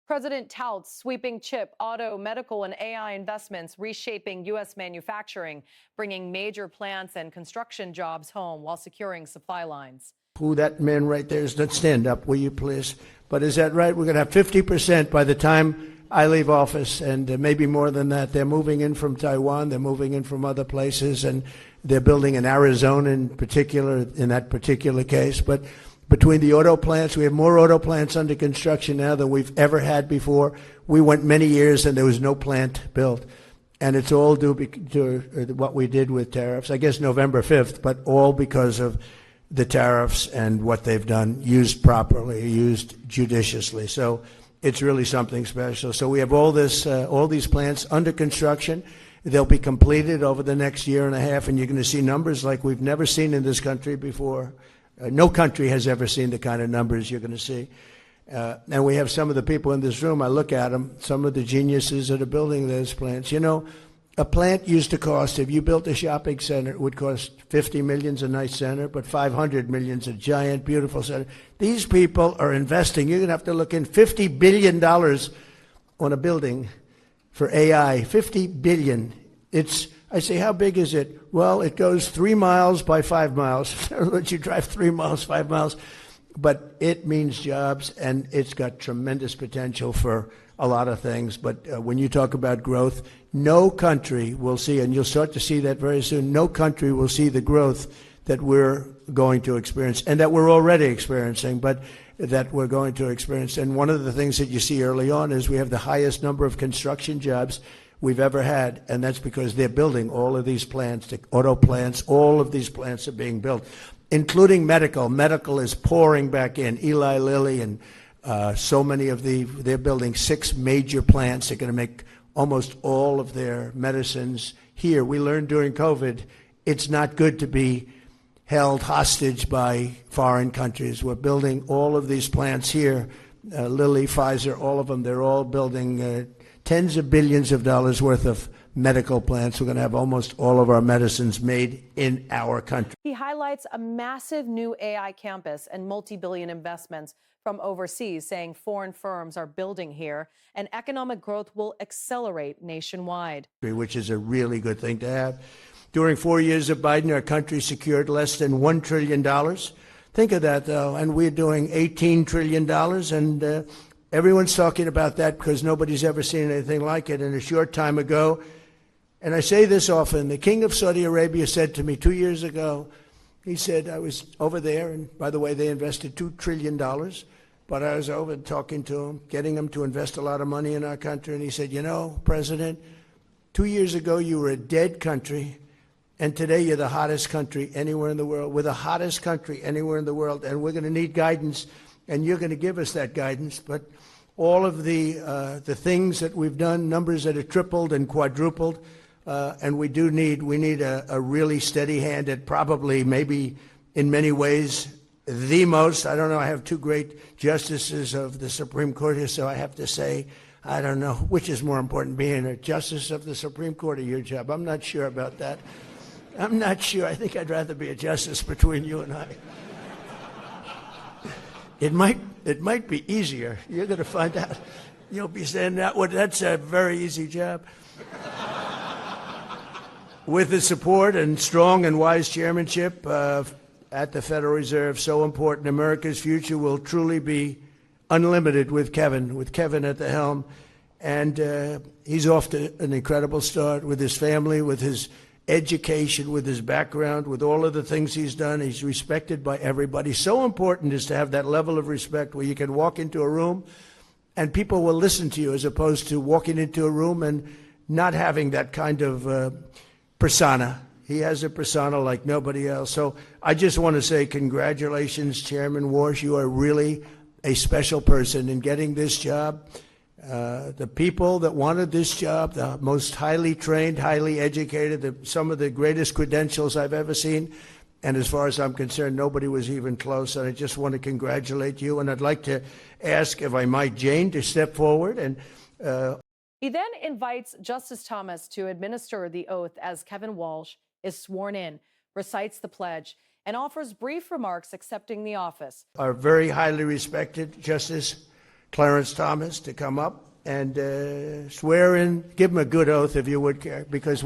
President touts sweeping chip, auto, medical, and AI investments reshaping U.S. manufacturing, bringing major plants and construction jobs home while securing supply lines. Who that man right there is, let's stand up, will you please? But is that right? We're going to have 50% by the time I leave office, and maybe more than that. They're moving in from Taiwan, they're moving in from other places, and they're building in Arizona in particular, in that particular case. But between the auto plants, we have more auto plants under construction now than we've ever had before. We went many years and there was no plant built. And it's all due to what we did with tariffs, I guess November 5th, but all because of the tariffs and what they've done, used properly, used judiciously. So it's really something special. So we have all these plants under construction. They'll be completed over the next year and a half, and you're going to see numbers like we've never seen in this country before. No country has ever seen the kind of numbers you're going to see. And we have some of the people in this room, I look at them, some of the geniuses that are building those plants. You know, a plant used to cost, if you built a shopping center, it would cost $50 million a nice center, but $500 million a giant, beautiful center. These people are investing. You're going to have to look in $50 billion on a building for AI. $50 billion. I say, how big is it? Well, it goes 3 miles by 5 miles. Let you drive 3 miles, 5 miles. But it means jobs, and it's got tremendous potential for a lot of things. But when you talk about growth, no country will see, and you'll start to see that very soon, no country will see the growth that we're going to experience, and that we're already experiencing, but that we're going to experience. And one of the things that you see early on is we have the highest number of construction jobs we've ever had, and that's because they're building all of these plants, the auto plants, all of these plants are being built, including medical. Medical is pouring back in. Eli Lilly and so many of they're building 6 major plants. They're going to make almost all of their medicines here. We learned during COVID, it's not good to be held hostage by foreign countries. We're building all of these plants here. Lilly, Pfizer, all of them, they're all building tens of billions of dollars worth of medical plants. We're going to have almost all of our medicines made in our country. He highlights a massive new AI campus and multi-billion investments from overseas, saying foreign firms are building here and economic growth will accelerate nationwide. Which is a really good thing to have. During 4 years of Biden, our country secured less than $1 trillion. Think of that, though, and we're doing $18 trillion, and everyone's talking about that because nobody's ever seen anything like it. And a short time ago, and I say this often, the King of Saudi Arabia said to me 2 years ago, he said, I was over there, and by the way, they invested $2 trillion, but I was over talking to him, getting him to invest a lot of money in our country, and he said, you know, President, 2 years ago you were a dead country, and today you're the hottest country anywhere in the world. We're the hottest country anywhere in the world, and we're going to need guidance, and you're going to give us that guidance. But all of the things that we've done, numbers that have tripled and quadrupled, and we need a really steady hand at probably, maybe in many ways, the most. I don't know, I have 2 great justices of the Supreme Court here, so I have to say, I don't know, which is more important, being a justice of the Supreme Court or your job? I'm not sure about that. I'm not sure. I think I'd rather be a justice between you and I. It might be easier. You're going to find out. You'll be saying that. Well, that's a very easy job. With the support and strong and wise chairmanship at the Federal Reserve, so important, America's future will truly be unlimited with Kevin at the helm. And he's off to an incredible start with his family, with his education, with his background, with all of the things he's done. He's respected by everybody. So important is to have that level of respect where you can walk into a room and people will listen to you, as opposed to walking into a room and not having that kind of persona. He has a persona like nobody else. So I just want to say congratulations, Chairman Warsh. You are really a special person in getting this job. The people that wanted this job, the most highly trained, highly educated, some of the greatest credentials I've ever seen. And as far as I'm concerned, nobody was even close. And I just want to congratulate you. And I'd like to ask, if I might, Jane, to step forward. And he then invites Justice Thomas to administer the oath as Kevin Warsh is sworn in, recites the pledge, and offers brief remarks accepting the office. Our very highly respected Justice Clarence Thomas to come up and swear in. Give him a good oath if you would, because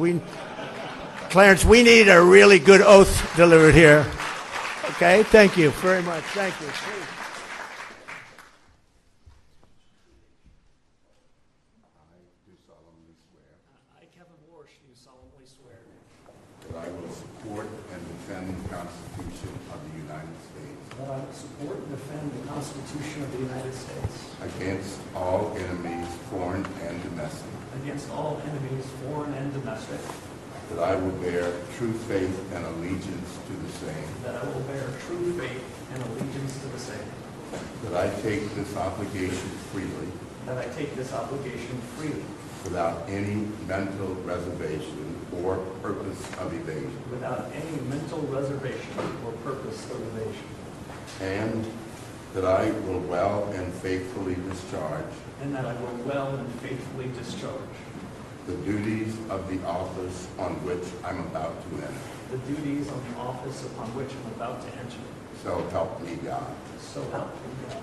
Clarence, we need a really good oath delivered here. Okay, thank you very much. Thank you. I, Kevin Warsh, do solemnly swear that I will support and defend the Constitution of the United States that I will support and defend the Constitution of the United States against all enemies, foreign and domestic, against all enemies, foreign and domestic, that I will bear true faith and allegiance to the same, that I will bear true faith and allegiance to the same, that I take this obligation freely that I take this obligation freely without any mental reservation or purpose of evasion, without any mental reservation or purpose of evasion, and that I will well and faithfully discharge and that I will well and faithfully discharge the duties of the office on which I'm about to enter. the duties of the office upon which I'm about to enter. So help me God. So help me God.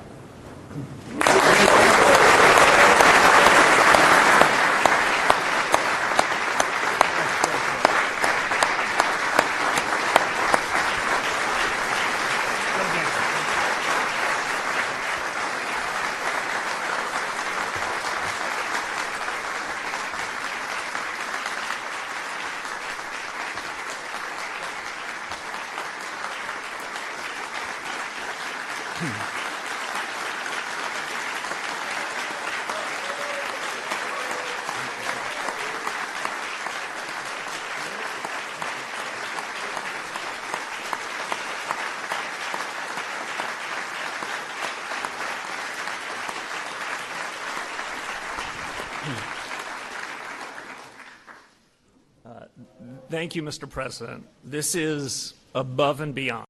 Thank you, Mr. President. This is above and beyond.